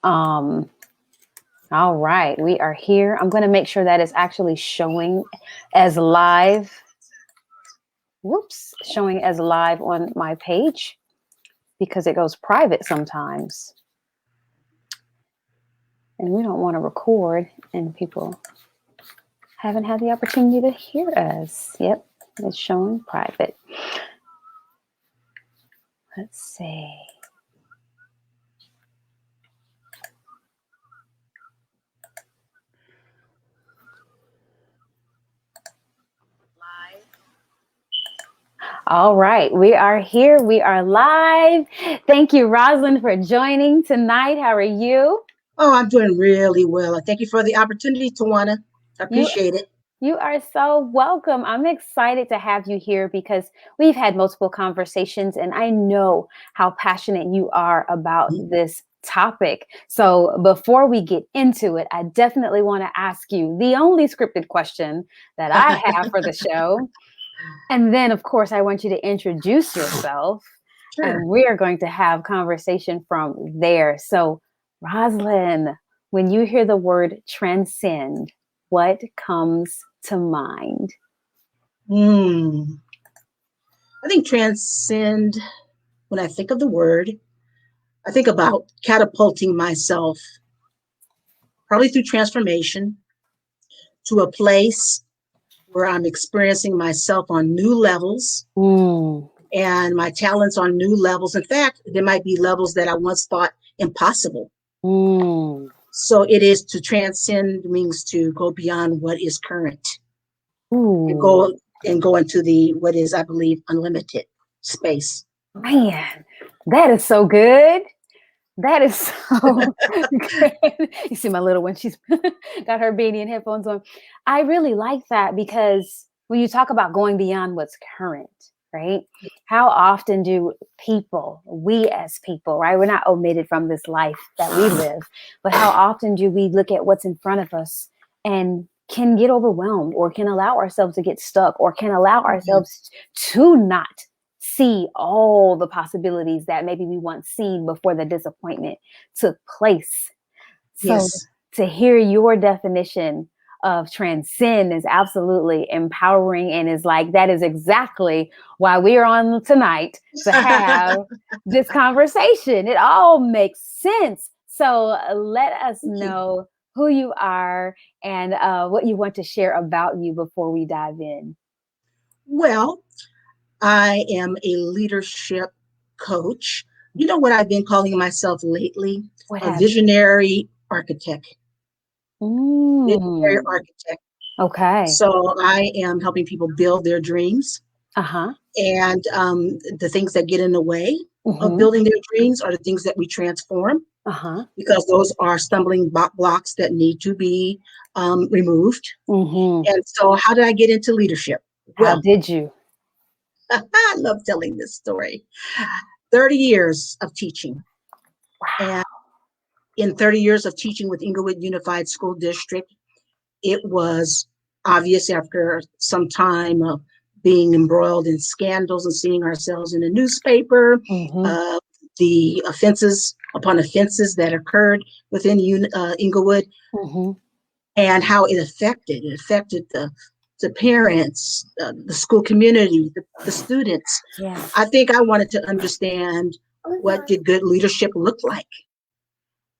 Um, all right, we are here. I'm going to make sure that it's actually showing as live. Whoops, showing as live on my page because it goes private sometimes. And we don't want to record and people haven't had the opportunity to hear us. Yep, it's showing private. Let's see. All right, we are here. We are live. Thank you, Rosalind, for joining tonight. How are you? Oh, I'm doing really well. Thank you for the opportunity, Tawana. I You appreciate it. You are so welcome. I'm excited to have you here because we've had multiple conversations and I know how passionate you are about this topic. So before we get into it, I definitely want to ask you the only scripted question that I have for the show. And then, of course, I want you to introduce yourself and we are going to have conversation from there. So, Rosalind, when you hear the word transcend, what comes to mind? I think transcend, when I think of the word, I think about catapulting myself, probably through transformation, to a place where I'm experiencing myself on new levels and my talents on new levels. In fact, there might be levels that I once thought impossible. So it is to transcend means to go beyond what is current. And go into the what is, I believe, unlimited space. Man, that is so good. That is so good. You see my little one, she's got her beanie and headphones on. I really like that because when you talk about going beyond what's current, right? How often do we as people, right? We're not omitted from this life that we live, but how often do we look at what's in front of us and can get overwhelmed or can allow ourselves to get stuck or can allow ourselves to not see all the possibilities that maybe we once seen before the disappointment took place. So to hear your definition of transcend is absolutely empowering and is like, that is exactly why we are on tonight to have this conversation. It all makes sense. So let us know who you are and what you want to share about you before we dive in. Well, I am a leadership coach. You know what I've been calling myself lately? A visionary architect. Visionary architect. Okay. So I am helping people build their dreams. And the things that get in the way of building their dreams are the things that we transform. Because those are stumbling blocks that need to be removed. And so how did I get into leadership? How did you? I love telling this story. 30 years of teaching. And in 30 years of teaching with Inglewood Unified School District, it was obvious after some time of being embroiled in scandals and seeing ourselves in the newspaper, the offenses upon offenses that occurred within Inglewood, and how it affected the parents, the school community, the students. I think I wanted to understand what did good leadership look like.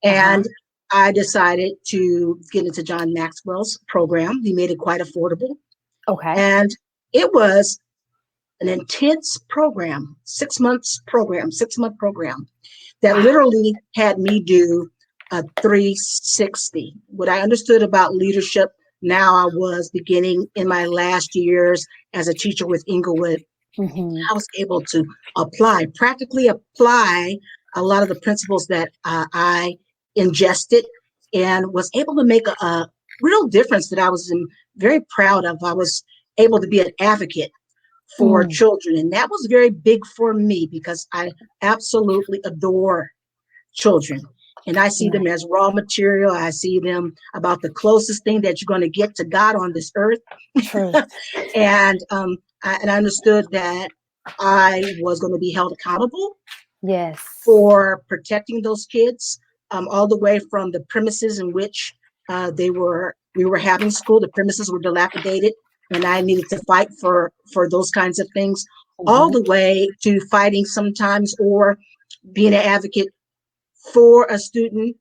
And I decided to get into John Maxwell's program. He made it quite affordable. And it was an intense program, 6 month program that literally had me do a 360. What I understood about leadership, now I was beginning in my last years as a teacher with Inglewood. I was able to practically apply a lot of the principles that I ingested and was able to make a real difference that I was very proud of. I was able to be an advocate for children. And that was very big for me because I absolutely adore children. And I see them as raw material. I see them about the closest thing that you're going to get to God on this earth. And I understood that I was going to be held accountable for protecting those kids all the way from the premises in which we were having school. The premises were dilapidated, and I needed to fight for those kinds of things, all Mhm. the way to fighting sometimes or being an advocate for a student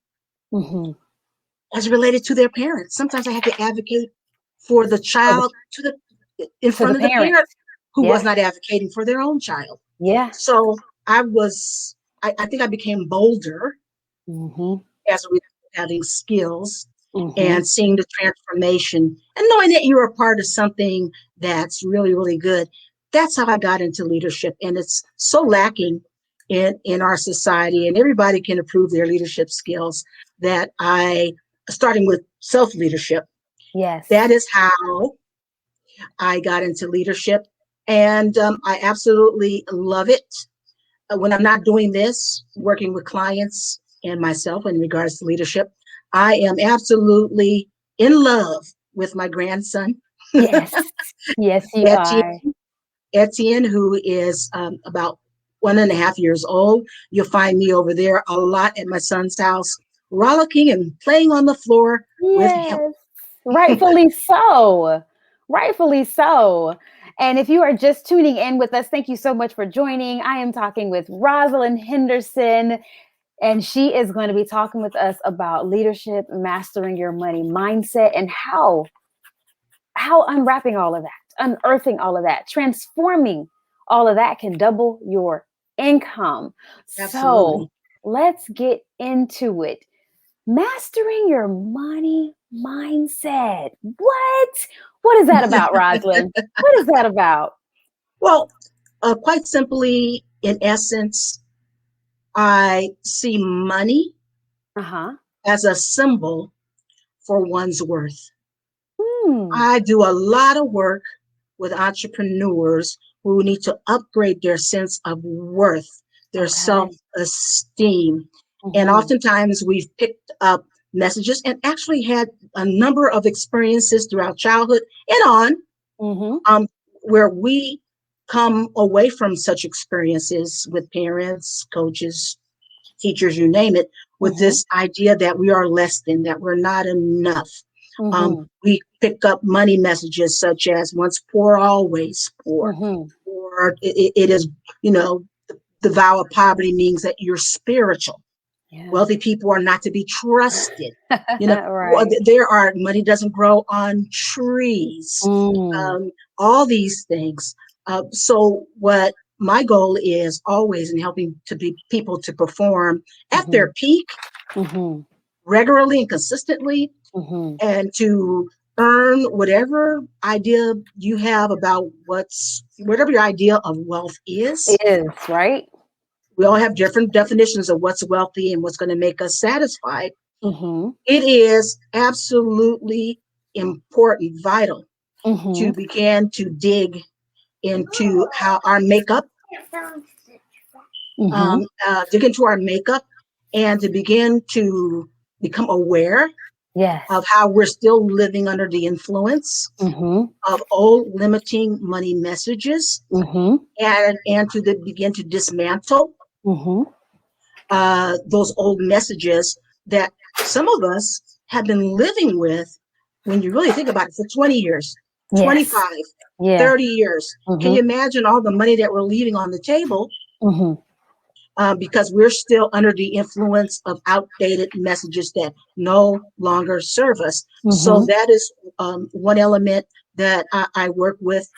Mhm. as related to their parents. Sometimes I had to advocate for the For the child in to the front of the parents. parent who was Yeah. not advocating for their own child. Yeah. So I think I became bolder Mhm. as we having skills Mhm. and seeing the transformation and knowing that you're a part of something that's really, really good. That's how I got into leadership. And it's so lacking in our society, and everybody can improve their leadership skills that starting with self-leadership, that Yes. is how I got into leadership. And I absolutely love it. When I'm not doing this, working with clients and myself in regards to leadership, I am absolutely in love with my grandson, Yes. Yes, you Etienne, are. Etienne, who is about 1.5 years old. You'll find me over there a lot at my son's house, rollicking and playing on the floor with him. Yes. Rightfully so. Rightfully so. And if you are just tuning in with us, thank you so much for joining. I am talking with Rosalind Henderson, and she is going to be talking with us about leadership, mastering your money mindset, and how unwrapping all of that, unearthing all of that, transforming all of that can double your income. So Absolutely. let's get into it. Mastering your money mindset. What? What is that about, Rosalind? What is that about? Well, quite simply, in essence, I see money Uh-huh. as a symbol for one's worth. Hmm. I do a lot of work with entrepreneurs who need to upgrade their sense of worth, their self Okay. esteem. And Mm-hmm. oftentimes we've picked up messages and actually had a number of experiences throughout childhood and on, Mm-hmm. um, where we come away from such experiences with parents, coaches, teachers, you name it, with Mm-hmm. this idea that we are less than, that we're not enough. Mm-hmm. We pick up money messages such as once poor, always poor, Mm-hmm. or it is, you know, the vow of poverty means that you're spiritual. Yeah. Wealthy people are not to be trusted. You know, Right. there are money doesn't grow on trees. Mm. Um, all these things. So what my goal is always in helping to be people to perform at Mm-hmm. their peak Mm-hmm. regularly and consistently, Mm-hmm. and to earn whatever idea you have about whatever your idea of wealth is. Is, right? We all have different definitions of what's wealthy and what's going to make us satisfied. Mm-hmm. It is absolutely important, vital, Mm-hmm. to begin to dig into how our makeup, Mm-hmm. dig into our makeup, and to begin to become aware Yes. of how we're still living under the influence Mm-hmm. of old limiting money messages, Mm-hmm. and begin to dismantle Mm-hmm. those old messages that some of us have been living with, when you really think about it, for 20 years, Yes. 25, Yeah. 30 years. Can Mm-hmm. you imagine all the money that we're leaving on the table Mm-hmm. because we're still under the influence of outdated messages that no longer serve us? So Mm-hmm. that is one element that I work with,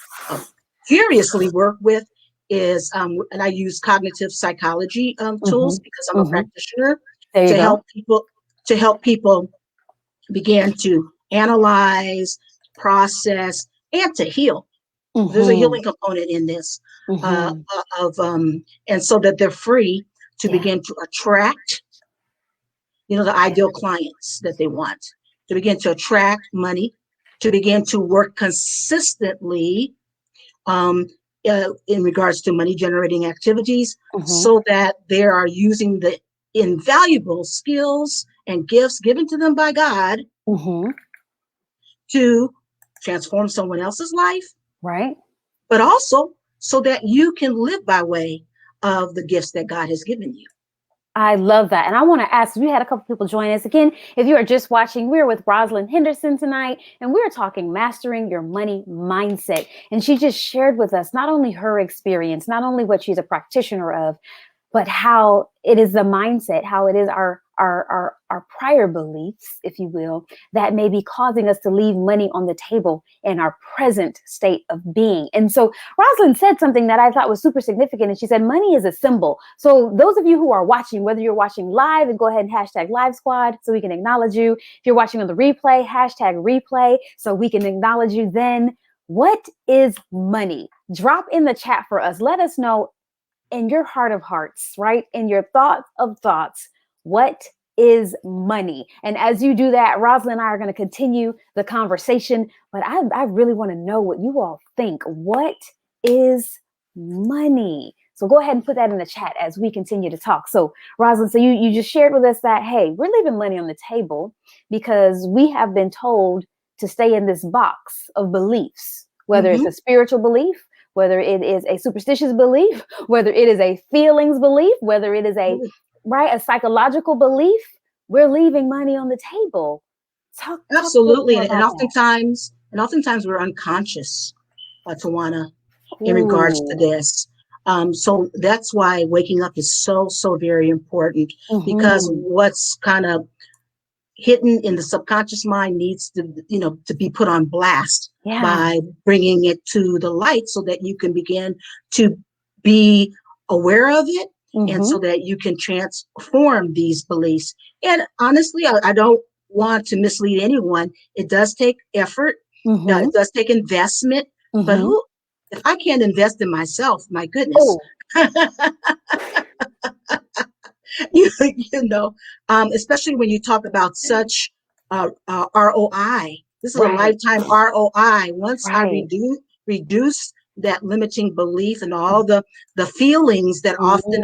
furiously work with, is, and I use cognitive psychology Mm-hmm. tools because I'm a Mm-hmm. practitioner, There you to go. help people begin to analyze, process, and to heal. There's a Mm-hmm. healing component in this, Mm-hmm. and so that they're free to Yeah. begin to attract, the Yeah. ideal clients that they want, to begin to attract money, to begin to work consistently, um, in regards to money generating activities, Mm-hmm. so that they are using the invaluable skills and gifts given to them by God Mm-hmm. to transform someone else's life, Right. but also so that you can live by way of the gifts that God has given you. I love that. And I want to ask, we had a couple people join us again. If you are just watching, we're with Rosalind Henderson tonight, and we're talking mastering your money mindset. And she just shared with us not only her experience, not only what she's a practitioner of, but how it is the mindset, how it is our prior beliefs, if you will, that may be causing us to leave money on the table in our present state of being. And so Rosalind said something that I thought was super significant. And she said, money is a symbol. So those of you who are watching, whether you're watching live, and go ahead and hashtag Live Squad so we can acknowledge you. If you're watching on the replay, hashtag replay so we can acknowledge you then. What is money? Drop in the chat for us. Let us know in your heart of hearts, right? In your thoughts of thoughts, what is money? And as you do that, Rosalind and I are going to continue the conversation, but I really want to know what you all think. What is money? So go ahead and put that in the chat as we continue to talk. So Rosalind, so you just shared with us that, hey, we're leaving money on the table because we have been told to stay in this box of beliefs, whether it's a spiritual belief, whether it is a superstitious belief, whether it is a feelings belief, whether it is a psychological belief, we're leaving money on the table. Talk Absolutely. And about oftentimes we're unconscious, Tawana, in regards to this. So that's why waking up is so very important, because what's kind of hidden in the subconscious mind needs to, to be put on blast by bringing it to the light so that you can begin to be aware of it, and so that you can transform these beliefs. And honestly, I don't want to mislead anyone. It does take effort. It does take investment. But if I can't invest in myself, my goodness. Especially when you talk about such ROI. This is a lifetime ROI. Once I reduce that limiting belief and all the feelings that often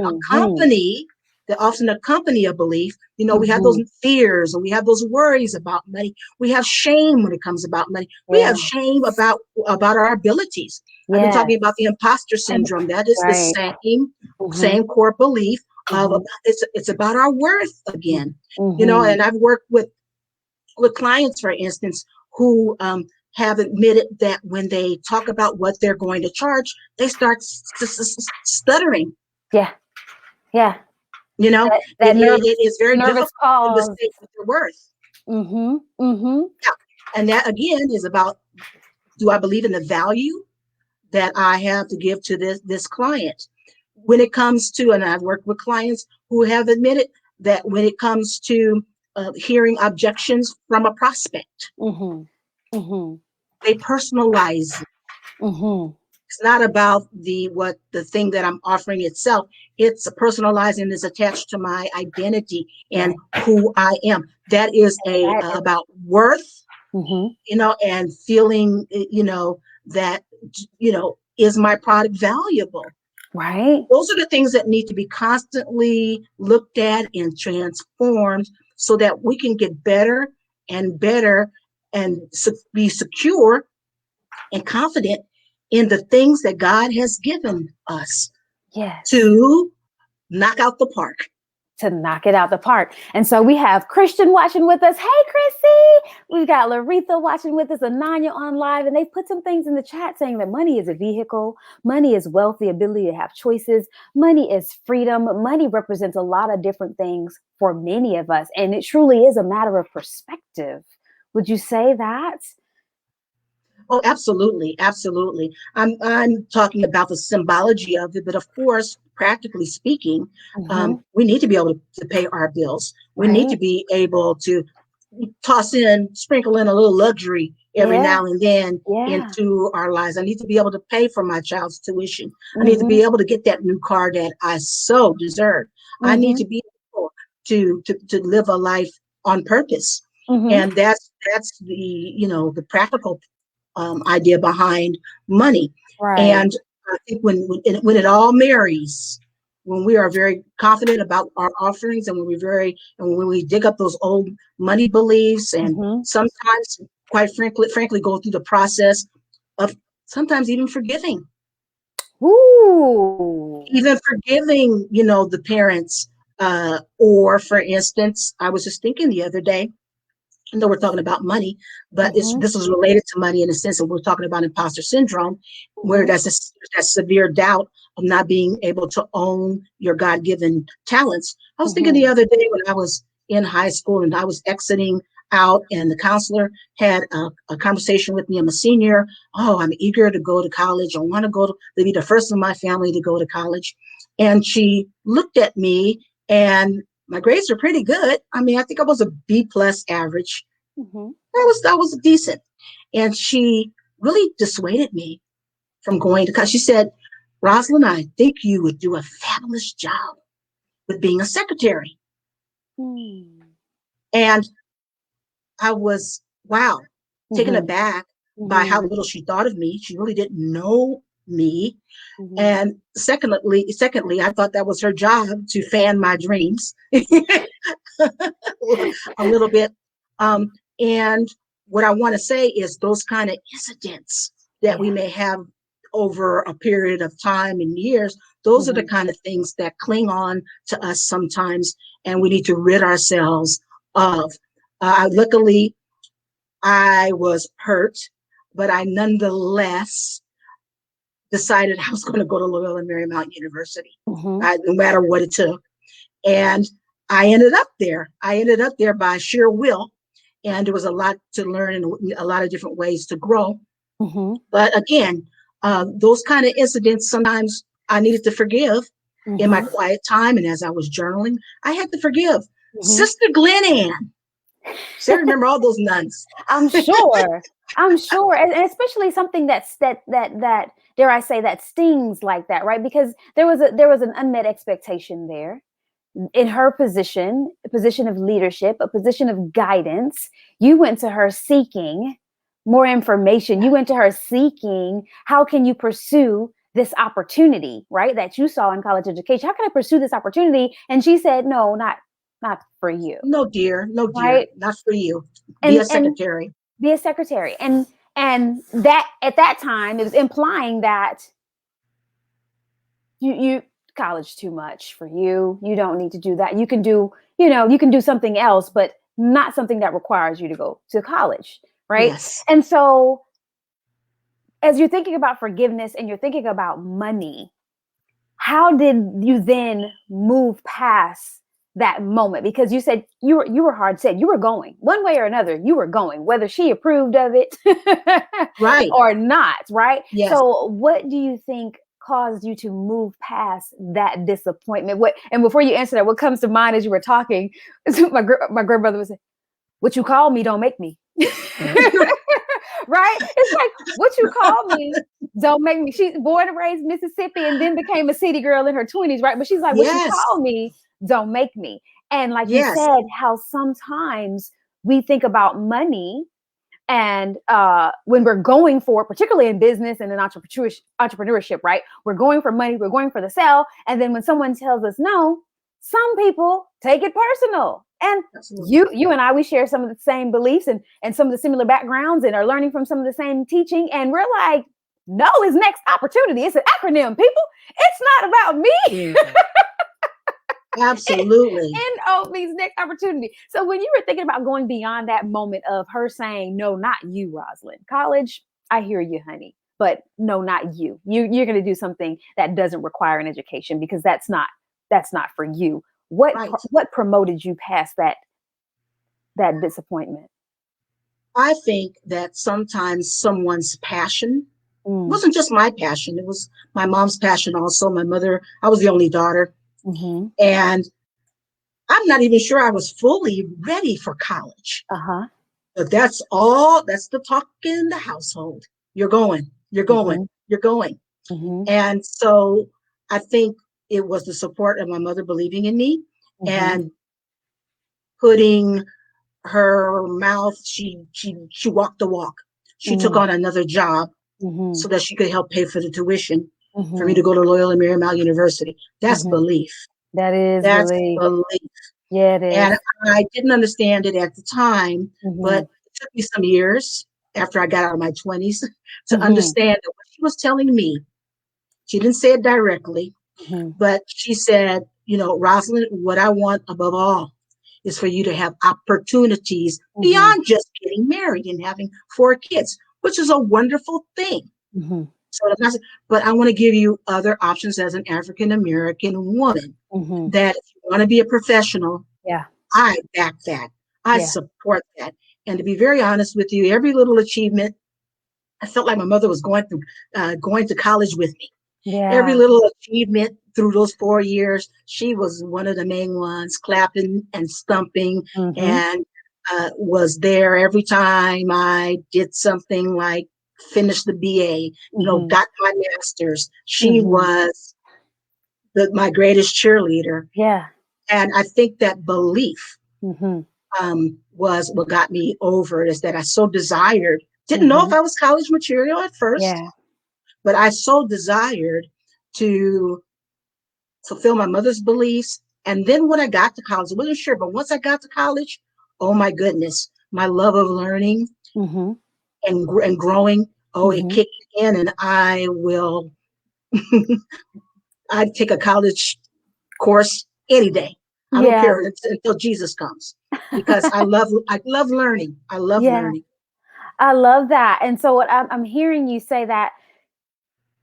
accompany a belief. We have those fears and we have those worries about money. We have shame when it comes about money. We have shame about our abilities. I've been talking about the imposter syndrome. That is the same core belief of it's about our worth again. And I've worked with clients, for instance, who have admitted that when they talk about what they're going to charge, they start stuttering. That it is very difficult pause. to state their worth. And that again is about, do I believe in the value that I have to give to this client? When it comes to, and I've worked with clients who have admitted that when it comes to hearing objections from a prospect, they personalize it. It's not about the thing that I'm offering itself. It's a personalizing is attached to my identity and who I am. That is about worth, and feeling, that, is my product valuable? Right. Those are the things that need to be constantly looked at and transformed so that we can get better and better and be secure and confident in the things that God has given us to knock out the park. And so we have Christian watching with us. Hey, Chrissy. We've got Laretha watching with us, Ananya on live, and they put some things in the chat saying that money is a vehicle. Money is wealth, the ability to have choices. Money is freedom. Money represents a lot of different things for many of us. And it truly is a matter of perspective. Would you say that? Oh, absolutely. Absolutely. I'm talking about the symbology of it, but of course, practically speaking, we need to be able to pay our bills. We need to be able to sprinkle in a little luxury every now and then into our lives. I need to be able to pay for my child's tuition. I need to be able to get that new car that I so deserve. I need to be able to live a life on purpose. And that's the the practical idea behind money. And I think when it all marries, when we are very confident about our offerings, and when we dig up those old money beliefs, and sometimes, quite frankly, go through the process of sometimes even forgiving. Even forgiving, the parents Or for instance, I was just thinking the other day, I know we're talking about money, but Mm-hmm. this is related to money in the sense that we're talking about imposter syndrome, where Mm-hmm. that's that severe doubt of not being able to own your God-given talents. I was thinking Mm-hmm. the other day when I was in high school and I was exiting out, and the counselor had a conversation with me. I'm a senior. Oh, I'm eager to go to college. I want to be the first in my family to go to college. And she looked at me, and my grades were pretty good. I mean, I think I was a B plus average. Mm-hmm. That was decent. And she really dissuaded me from going to college. She said, Rosalind, I think you would do a fabulous job with being a secretary. And I was, wow, taken Mm-hmm. aback by how Mm-hmm. little she thought of me. She really didn't know me. Mm-hmm. And secondly, I thought that was her job to fan my dreams a little bit. And what I want to say is those kind of incidents that we Yeah. may have over a period of time and years, those are the Mm-hmm. kind of things that cling on to us sometimes, and we need to rid ourselves of. Luckily, I was hurt, but I nonetheless decided I was going to go to Loyola Marymount University, Mm-hmm. no matter what it took. And I ended up there. I ended up there by sheer will. And there was a lot to learn and a lot of different ways to grow. Mm-hmm. But again, those kind of incidents, sometimes I needed to forgive in my Mm-hmm. quiet time. And as I was journaling, I had to forgive. Mm-hmm. Sister Glen Ann. So I remember all those nuns. I'm sure. I'm sure, and especially something that dare I say that stings like that, right? Because there was an unmet expectation there in her position, a position of leadership, a position of guidance. You went to her seeking more information. You went to her seeking how can you pursue this opportunity, right? That you saw in college education. How can I pursue this opportunity? And she said, no, not for you, No, dear, right? not for you. Be a And secretary. be a secretary. And that at that time it was implying that you college too much for you. You don't need to do that. You can do, you can do something else, but not something that requires you to go to college, right? Yes. And so as you're thinking about forgiveness and you're thinking about money, how did you then move past that moment? Because you said you were hard set. You were going one way or another. You were going, whether she approved of it Right. or not, right? Yes. So, what do you think caused you to move past that disappointment? What? And before you answer that, what comes to mind as you were talking? My grandmother would say, "What you call me, don't make me." Right? It's like what you call me don't make me. She's born and raised Mississippi and then became a city girl in her 20s, right? But she's like, what you Yes. call me don't make me. And like you Yes. said, how sometimes we think about money and when we're going for, particularly in business and in entrepreneurship, right? We're going for money, we're going for the sale. And then when someone tells us no, some people take it personal. And Absolutely. you and I, we share some of the same beliefs and some of the similar backgrounds and are learning from some of the same teaching. And we're like, no is next opportunity. It's an acronym, people. It's not about me. Absolutely. NO means next opportunity. So when you were thinking about going beyond that moment of her saying, no, not you, Rosalind. College, I hear you, honey. But no, not you. You're going to do something that doesn't require an education because that's not for you. Right. What promoted you past that disappointment? I think that sometimes someone's passion Mm. wasn't just my passion. It was my mom's passion also. My mother, I was the only daughter. Mm-hmm. And I'm not even sure I was fully ready for college. Uh-huh. But that's the talk in the household. You're going, you're going, Mm-hmm. you're going. Mm-hmm. And so I think it was the support of my mother believing in me Mm-hmm. and putting her mouth, she walked the walk. She took Mm-hmm. on another job Mm-hmm. so that she could help pay for the tuition for me Mm-hmm. to go to Loyola Marymount University. That's Mm-hmm. belief. That is That's belief. belief. Yeah, it is. And I didn't understand it at the time, but Mm-hmm. it took me some years after I got out of my 20s to Mm-hmm. understand that what she was telling me, she didn't say it directly, Mm-hmm. but she said, Rosalind, what I want above all is for you to have opportunities Mhm. beyond just getting married and having 4 kids, which is a wonderful thing. Mhm. So, but I want to give you other options as an African American woman. Mhm. That if you want to be a professional, Yeah. I back that. I Yeah. support that. And to be very honest with you, every little achievement, I felt like my mother was going to college with me. Every Yeah. little achievement through those 4 years, she was one of the main ones, clapping and stumping, Mhm. and was there every time I did something like finish the BA, Mhm. got my master's. She Mhm. was my greatest cheerleader. Yeah. And I think that belief Mhm. was what got me over it, is that I so desired, didn't know if Mhm. I was college material at first, Yeah. but I so desired to fulfill my mother's beliefs. And then when I got to college, I wasn't sure, but once I got to college, oh my goodness, my love of learning Mhm. and growing, oh, it Mhm. kicked in, and I'd take a college course any day. I don't Yeah. care until Jesus comes, because I love learning. I love Yeah. learning. I love that. And so what I'm hearing you say that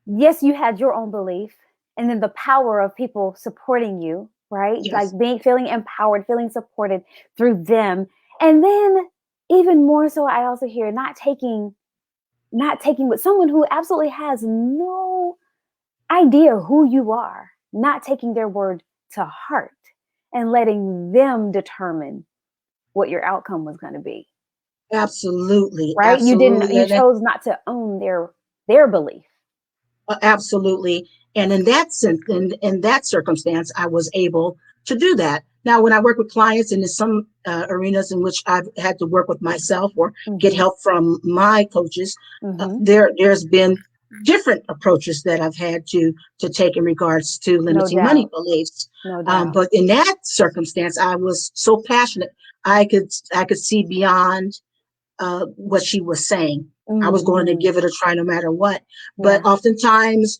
yes, you had your own belief and then the power of people supporting you, right? Yes, Like being feeling empowered, feeling supported through them. And then even more so I also hear not taking with someone who absolutely has no idea who you are, not taking their word to heart and letting them determine what your outcome was going to be, absolutely, right? absolutely, You chose not to own their belief. absolutely. And in that sense, in that circumstance, I was able to do that. Now, when I work with clients, and in some arenas in which I've had to work with myself or get Mhm. help from my coaches, Mhm. there's been different approaches that I've had to take in regards to No limiting money doubt. beliefs. No doubt. But in that circumstance, I was so passionate. I could see beyond what she was saying. I was going to Mhm. give it a try no matter what. But Yeah. oftentimes,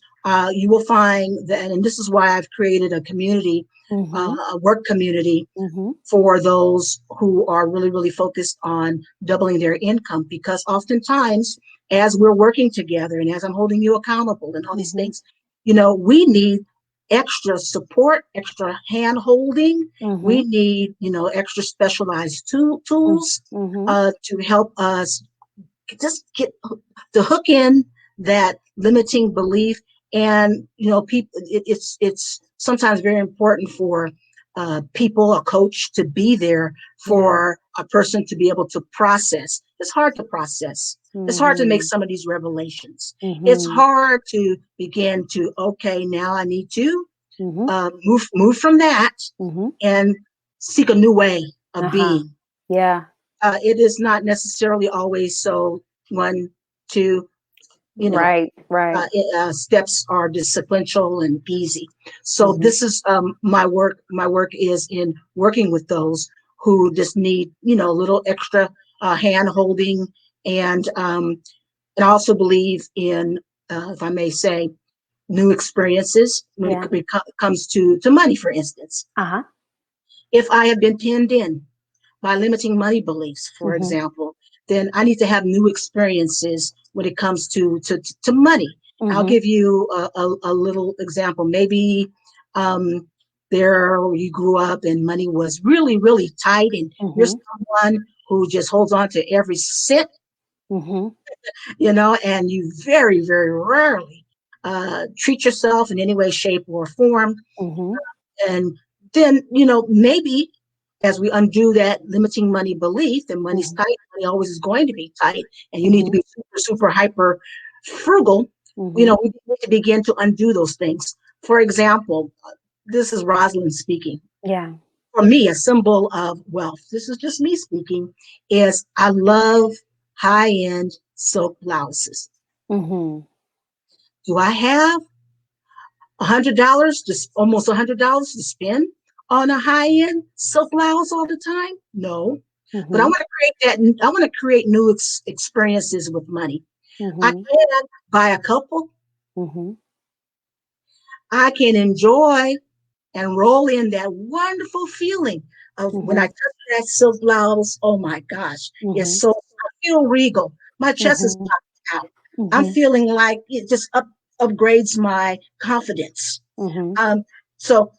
you will find that, and this is why I've created a community, Mhm. a work community Mhm. for those who are really, really focused on doubling their income. Because oftentimes, as we're working together and as I'm holding you accountable and all these Mhm. things, we need extra support, extra hand holding. We Mhm. need, extra specialized Mm. tools Mhm. to help us just get to hook in that limiting belief. And people, it's sometimes very important for people, a coach, to be there Yeah. for a person to be able to process. It's hard to process. It's hard to make Mhm. some of these revelations. It's Mhm. hard to begin to, okay, now I need to Mhm. move from that Mhm. and seek a new way of Uh-huh. being. Yeah. It is not necessarily always so one, two, you know, Right. Right. steps are just sequential and easy. So Mhm. this is my work. My work is in working with those who just need, a little extra hand holding. And I also believe in, if I may say, new experiences when Yeah. it comes to money, for instance. Uh-huh. If I have been pinned in by limiting money beliefs, for Mhm. example, then I need to have new experiences when it comes to money. I'll Mhm. give you a little example. Maybe um, there you grew up and money was really, really tight, and you're Mhm. someone who just holds on to every cent, Mhm. and you very, very rarely treat yourself in any way, shape, or form. Mhm. And then, maybe as we undo that limiting money belief, and money's Mhm. tight, money always is going to be tight, and you need to Mhm. be super, super hyper frugal, Mhm. we need to begin to undo those things. For example, this is Rosalind speaking. Yeah. For me, a symbol of wealth, this is just me speaking, is I love high end silk blouses. Mhm. Do I have $100, just almost $100 to spend on a high-end silk blouse all the time? No, but I Mhm. want to create that. I want to create new experiences with money. I Mhm. can buy a couple. Mhm. I can enjoy and roll in that wonderful feeling of when I Mhm. touch that silk blouse. Oh my gosh, it's Mhm. so, I feel regal. My chest is Mhm. popped out. I'm Mhm. feeling like it just upgrades my confidence. Mhm. Um, so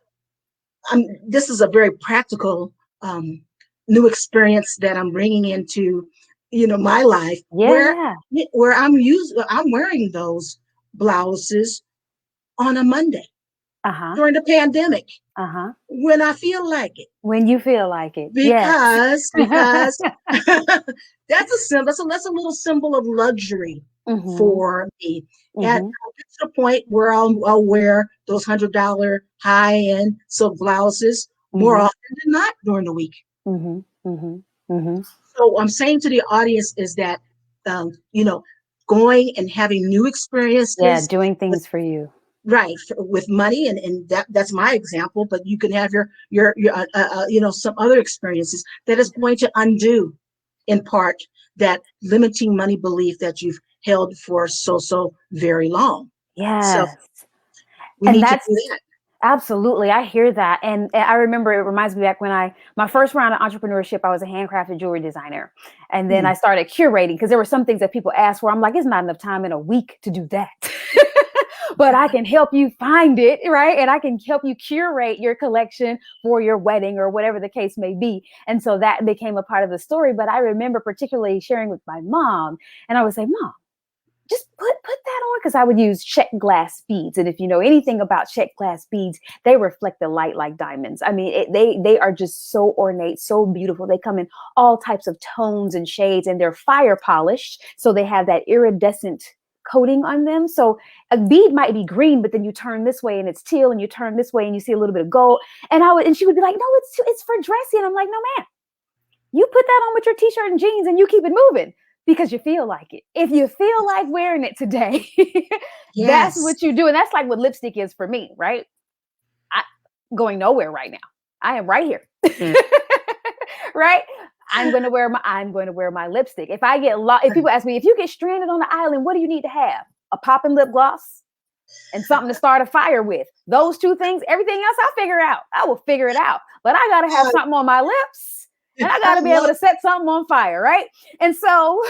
this is a very practical um, new experience that I'm bringing into, my life Yeah, yeah. where I'm wearing those blouses on a Monday Uh-huh. during the pandemic Uh-huh. when I feel like it, When you feel like it. Yes. because that's a symbol. That's a little symbol of luxury Mhm. for me. And Mhm. I'll get to the point where I'll wear those $100 high end silk blouses more Mhm. often than not during the week. Mhm. Mhm. Mhm. So what I'm saying to the audience is that, um, you know, going and having new Yeah, experiences doing with, things for you. right, with money, and that's my example, but you can have your some other experiences that is going to undo in part that limiting money belief that you've held for so very long. So Yes. we And need to that's do that. absolutely, I hear that, and I remember it reminds me back when my first round of entrepreneurship, I was a handcrafted jewelry designer, and then I Hmm. started curating because there were some things that people asked for. I'm like, it's not enough time in a week to do that, but I can help you find it, right? And I can help you curate your collection for your wedding or whatever the case may be. And so that became a part of the story. But I remember particularly sharing with my mom, and I would say, Mom, just put that on, because I would use check glass beads, and if you know anything about check glass beads, they reflect the light like diamonds. I mean, they are just so ornate, so beautiful. They come in all types of tones and shades, and they're fire polished, so they have that iridescent coating on them. So a bead might be green, but then you turn this way and it's teal, and you turn this way and you see a little bit of gold. And she would be like, "No, it's for dressy," and I'm like, "No, ma'am, you put that on with your t-shirt and jeans and you keep it moving because you feel like it. If you feel like wearing it today, that's Yes. what you do." And that's like what lipstick is for me, right? I going nowhere right now. I am right here. Right? I'm going to wear my lipstick. If people ask me, if you get stranded on the island, what do you need to have? A popping lip gloss and something to start a fire with. Those two things, everything else I'll figure out. I will figure it out. But I got to have I, something on my lips, and I got I to be able love to set something on fire, right? And so,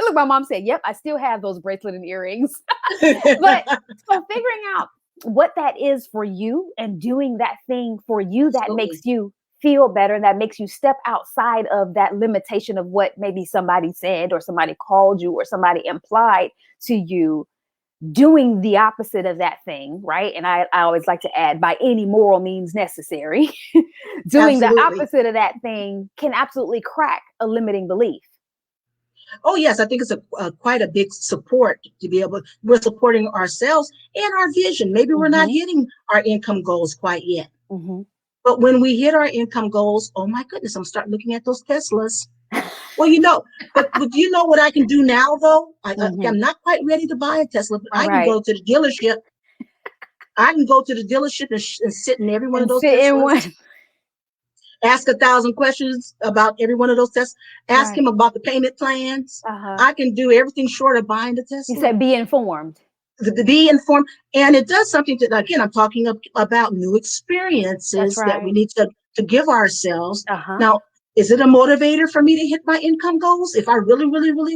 look, my mom said, yep, I still have those bracelet and earrings. But so figuring out what that is for you and doing that thing for you that makes absolutely. you feel better, and that makes you step outside of that limitation of what maybe somebody said or somebody called you or somebody implied to you, doing the opposite of that thing, right? And I always like to add, by any moral means necessary, doing the Absolutely. opposite of that thing can absolutely crack a limiting belief. Oh yes, I think it's a quite a big support to be able. We're supporting ourselves and our vision. Maybe we're not Mm-hmm. hitting our income goals quite yet, Mm-hmm. but when we hit our income goals, oh my goodness, I'm starting looking at those Teslas. Well, but you know what I can do now though? Mm-hmm. I'm not quite ready to buy a Tesla, but All I can right. go to the dealership. I can go to the delership and sit in every one of And those sit in Teslas, one. ask 1,000 questions about every one of those Teslas, ask Right. him about the payment plans. Uh-huh. I can do everything short of buying the You Tesla. said be informed. To be informed, and it does something to, again, I'm talking about new That's experiences that we right. need to give ourselves. Uh-huh. Now, is it a motivator for me to hit my income goals? If I really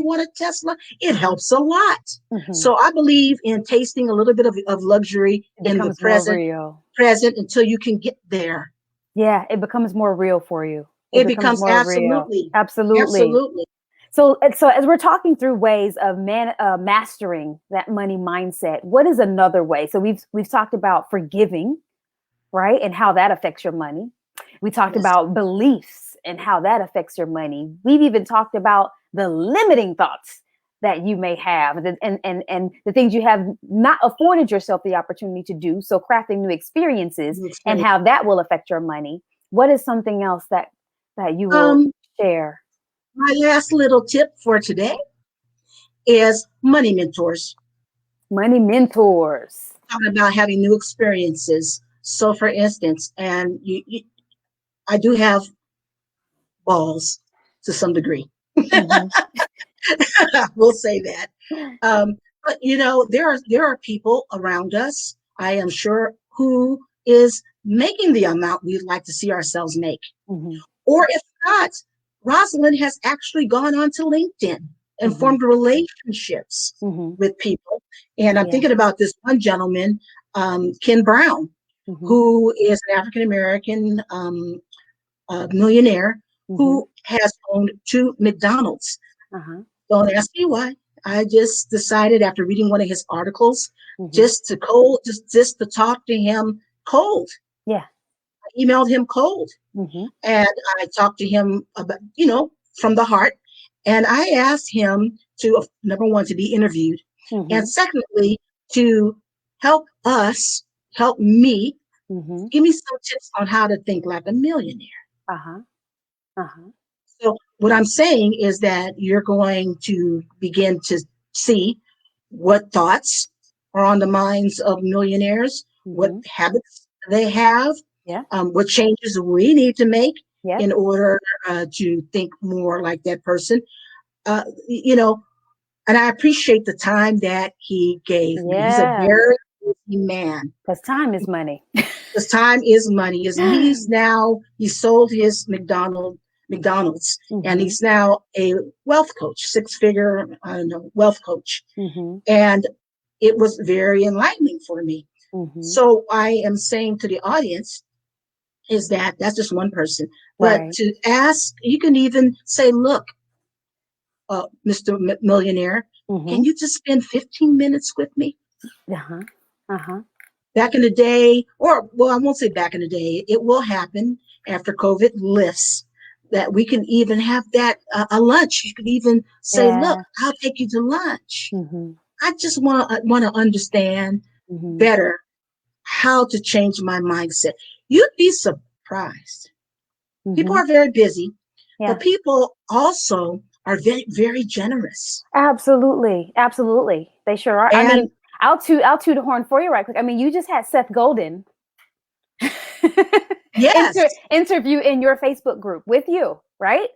want a Tesla, it Uh-huh. helps a lot. Mm-hmm. So I believe in tasting a little bit of luxury It in the becomes more real. present until you can get there. Yeah, it becomes more real for you. It It becomes becomes more real. absolutely, Absolutely. absolutely. So as we're talking through ways of mastering that money mindset, what is another way? So we've talked about forgiving, right, and how that affects your money. We talked Yes, about beliefs and how that affects your money. We've even talked about the limiting thoughts that you may have, and the things you have not afforded yourself the opportunity to do. So crafting new experiences new and experience. how that will affect your money. What is something else that you will Um, share? my last little tip for today is money mentors. Money mentors. Talking about having new experiences. So, for instance, and I do have balls to some degree. Mm-hmm. We'll say that. But there are people around us, I am sure, who is making the amount we'd like to see ourselves make. Mm-hmm. Or if not, Rosalind has actually gone on to LinkedIn and Mm-hmm. formed relationships Mm-hmm. with people. And I'm Yeah. thinking about this one gentleman, Ken Brown, Mm-hmm. who is an African-American millionaire Mm-hmm. who has owned 2 McDonald's. Uh-huh. Don't ask me why. I just decided after reading one of his articles Mm-hmm. just to talk to him cold. Yeah. I emailed him cold. Mm-hmm. And I talked to him about, from the heart. And I asked him to, number one, to be interviewed. Mm-hmm. And secondly, to help me, Mm-hmm. give me some tips on how to think like a millionaire. Uh-huh. Uh-huh. So what I'm saying is that you're going to begin to see what thoughts are on the minds of millionaires, what Mm-hmm. habits they have, Yeah. what changes we need to make Yep. in order to think more like that person. You know, and I appreciate the time that he gave me. He's a Yeah. very busy man. Because time is money. His time is money. He sold his McDonald's, and Mm-hmm. he's now a wealth coach, 6-figure, I don't know, wealth coach. Mm-hmm. And it was very enlightening for me. Mm-hmm. So I am saying to the audience is that that's just one person, but Right. to ask, you can even say, look, Mr. Millionaire, Mm-hmm. can you just spend 15 minutes with me? Uh-huh. Uh-huh. Back in the day, or well, I won't say back in the day, it will happen after COVID lifts that we can even have that a lunch. You could even say, look, Yeah. I'll take you to lunch. Mm-hmm. I just want to understand Mm-hmm. better how to change my mindset. You'd be surprised. People Mm-hmm. are very busy, Yeah. but people also are very, very generous. Absolutely. Absolutely. They sure are. I And mean, I'll toot a horn for you right quick. I mean, you just had Seth Golden yes, interview in your Facebook group with you, right?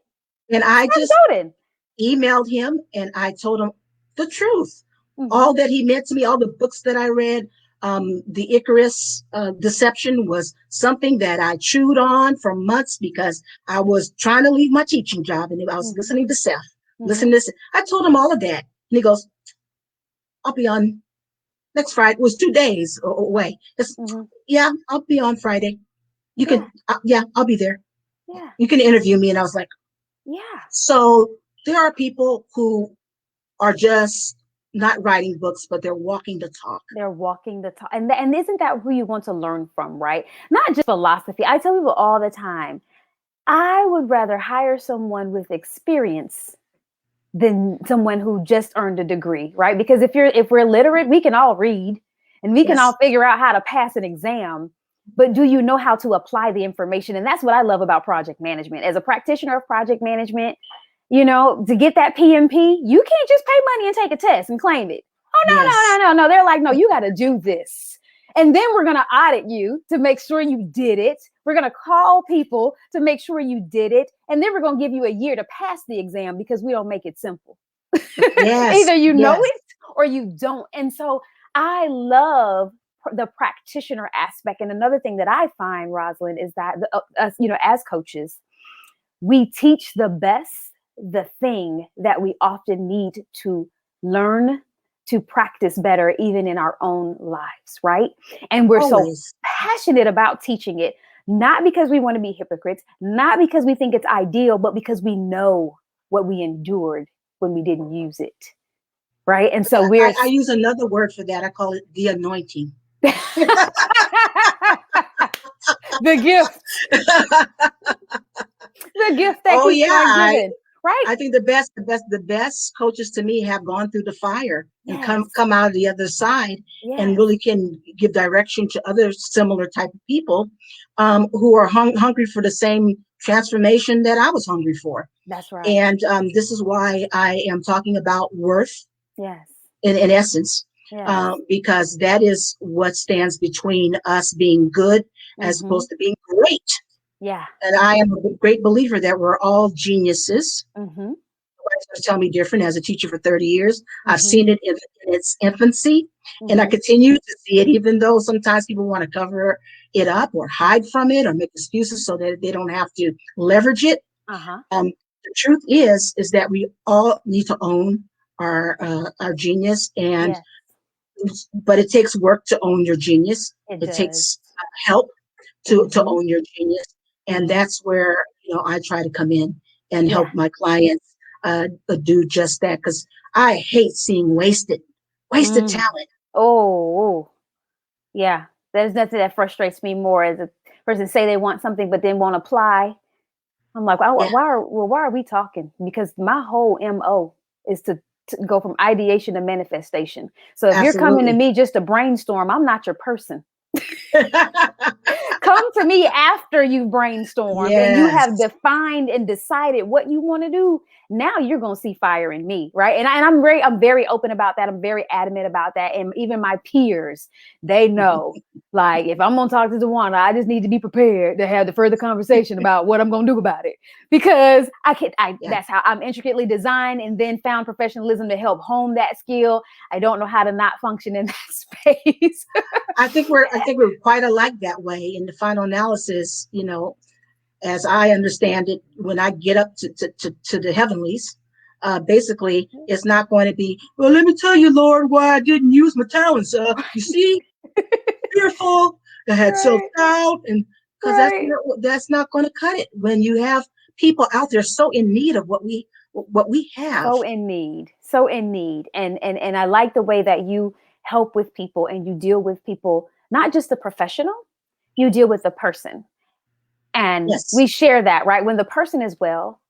and I Seth just Golden. emailed him and I told him the truth. Mm-hmm. All that he meant to me, all the books that I read, the Icarus deception was something that I chewed on for months because I was trying to leave my teaching job and I was Mm-hmm. listening to Seth, Mm-hmm. listening to this. I told him all of that. And he goes, I'll be on next Friday. It was 2 days away. Mm-hmm. Yeah, I'll be on Friday. You Yeah. can, yeah, I'll be there. Yeah. You can interview me. And I was like, Yeah. so there are people who are just not writing books, but they're walking the talk. They're walking the talk. And isn't that who you want to learn from, right? Not just philosophy. I tell people all the time, I would rather hire someone with experience than someone who just earned a degree, right? Because if we're literate, we can all read and we can all Yes. figure out how to pass an exam. But do you know how to apply the information? And that's what I love about project management. As a practitioner of project management, to get that PMP, you can't just pay money and take a test and claim it. Oh, Yes. no. They're like, no, you got to do this. And then we're going to audit you to make sure you did it. We're going to call people to make sure you did it. And then we're going to give you a year to pass the exam because we don't make it simple. Yes. Either you know Yes. it or you don't. And so I love the practitioner aspect. And another thing that I find, Rosalind, is that as coaches, we teach the best the thing that we often need to learn to practice better, even in our own lives, right? And we're so Always. passionate about teaching it, not because we want to be hypocrites, not because we think it's ideal, but because we know what we endured when we didn't use it, right? And so I use another word for that. I call it the anointing. the gift, the gift that Oh keeps yeah, on giving, right? I think the best coaches to me have gone through the fire and Yes, come out of the other side and yes, really can give direction to other similar type of people who are hungry for the same transformation that I was hungry for. that's right. And this is why I am talking about worth Yes, in essence, yes. because that is what stands between us being good as Mm-hmm. opposed to being great. Yeah. And I am a great believer that we're all geniuses. Mm-hmm. Nobody's going to tell me different. As a teacher for 30 years, I've Mm-hmm. seen it in its infancy, and I Mm-hmm. continue to see it, even though sometimes people want to cover it up or hide from it or make excuses so that they don't have to leverage it. Uh-huh. The truth is that we all need to own our genius, and Yes, but it takes work to own your genius. it It does. takes help to Mm-hmm. own your genius, and Mm-hmm. that's where I try to come in and Yeah. help my clients do just that, because I hate seeing wasted Mm. talent. Oh, yeah. There's nothing that frustrates me more as a person say they want something but then won't apply. I'm like, Yeah, why are we talking? Because my whole MO is to go from ideation to manifestation. So if you're coming to absolutely. me just to brainstorm, I'm not your person. Come to me after you've brainstormed and you have Yes, defined and decided what you want to do. Now you're going to see fire in me, right? And I'm very open about that. I'm very adamant about that. And even my peers, they know, like, if I'm going to talk to Dewana, I just need to be prepared to have the further conversation about what I'm going to do about it, because yeah. that's how I'm intricately designed, and then found professionalism to help hone that skill. I don't know how to not function in that space. I think we're quite alike that way. In the final analysis, as I understand it, when I get up to the heavenlies, basically it's not going to be, well, let me tell you, Lord, why I didn't use my talents. You see, fearful, I had self Right, doubt, and because right. that's not going to cut it when you have people out there so in need of what we have. So in need, so in need. And I like the way that you help with people and you deal with people, not just the professional, you deal with the person. And Yes, we share that, right? When the person is well,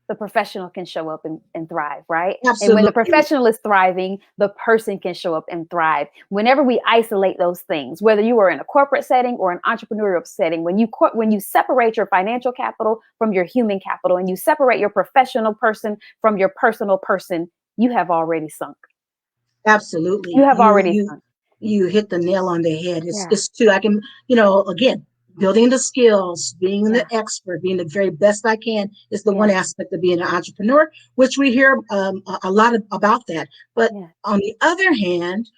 the professional can show up and thrive, right? And when the absolutely. professional is thriving, the person can show up and thrive. Whenever we isolate those things, whether you are in a corporate setting or an entrepreneurial setting, when you separate your financial capital from your human capital, and you separate your professional person from your personal person, you have already sunk. You Absolutely. have You already you sunk. you hit the nail on the head. It's Yeah, it's too I can, again, building the skills, being the yeah, expert, being the very best I can is the one yeah, aspect of being an entrepreneur, which we hear a lot about that. But yeah. on the other hand,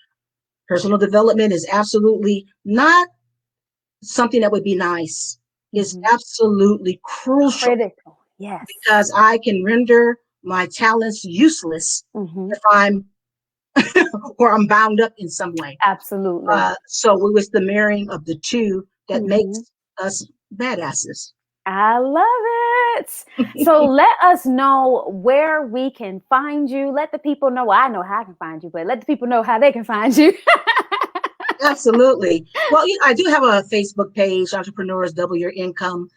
personal development is absolutely not something that would be nice. It's Hmm. absolutely crucial, Critical. Yes. because I can render my talents useless Hmm. if I'm or I'm bound up in some way. Absolutely. So it was the marrying of the two that Hmm. makes us badasses. I love it. So let us know where we can find you. Let the people know. Well, I know how I can find you, but let the people know how they can find you. Absolutely. Well, I do have a Facebook page, Entrepreneurs Double Your Income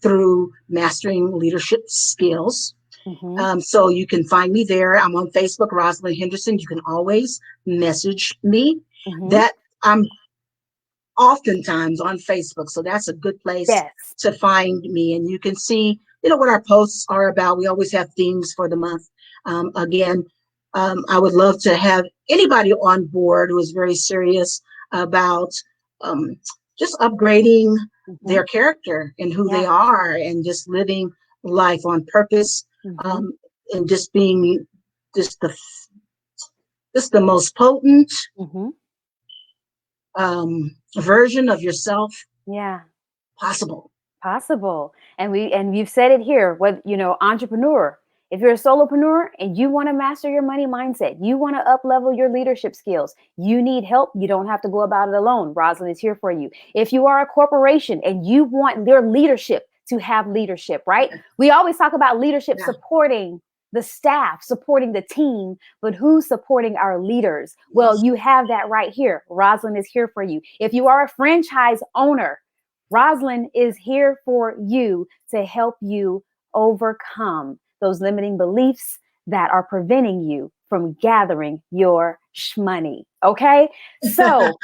through Mastering Leadership Skills. Hmm. So you can find me there. I'm on Facebook, Rosalind Henderson. You can always message me. Hmm. That I'm oftentimes on Facebook. So that's a good place Yes. to find me. And you can see, what our posts are about. We always have themes for the month. Again, I would love to have anybody on board who is very serious about um, just upgrading Hmm. their character and who they Yeah. are, and just living life on purpose, Hmm. um, and just being just the most potent Hmm. version of yourself Yeah. possible. Possible. And you've said it here, what, entrepreneur. If you're a solopreneur and you want to master your money mindset, you want to up level your leadership skills, you need help, you don't have to go about it alone. Rosalind is here for you. If you are a corporation and you want your leadership to have leadership, right? We always talk about leadership Yeah. supporting the staff, supporting the team, but who's supporting our leaders? Well, Yes. you have that right here. Rosalind is here for you. If you are a franchise owner, Rosalind is here for you to help you overcome those limiting beliefs that are preventing you from gathering your shmoney. Okay. So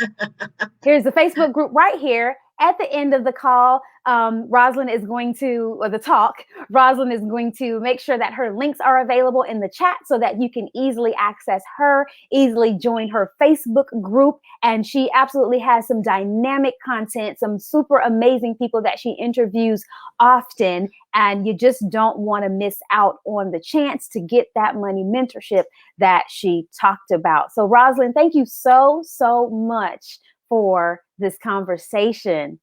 here's the Facebook group right here. At the end of the call, Rosalind is going to, or the talk, Rosalind is going to make sure that her links are available in the chat so that you can easily access her, easily join her Facebook group. And she absolutely has some dynamic content, some super amazing people that she interviews often. And you just don't want to miss out on the chance to get that money mentorship that she talked about. So, Rosalind, thank you so, so much for this conversation.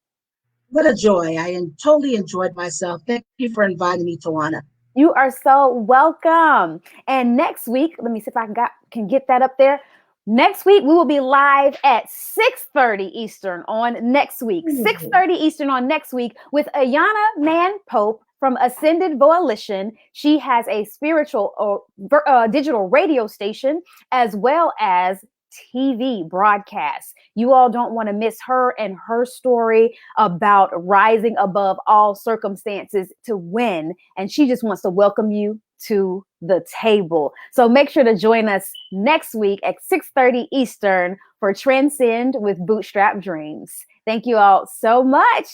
What a joy. Totally enjoyed myself. Thank you for inviting me, Tawana. You are so welcome. And next week, let me see if I can get that up there. Next week, we will be live at 6:30 Eastern on next week. 6:30 Eastern on next week with Ayana Man Pope from Ascended Volition. She has a spiritual digital radio station as well as TV broadcasts. You all don't want to miss her and her story about rising above all circumstances to win. And she just wants to welcome you to the table. So make sure to join us next week at 6:30 Eastern for Transcend with Bootstrap Dreams. Thank you all so much.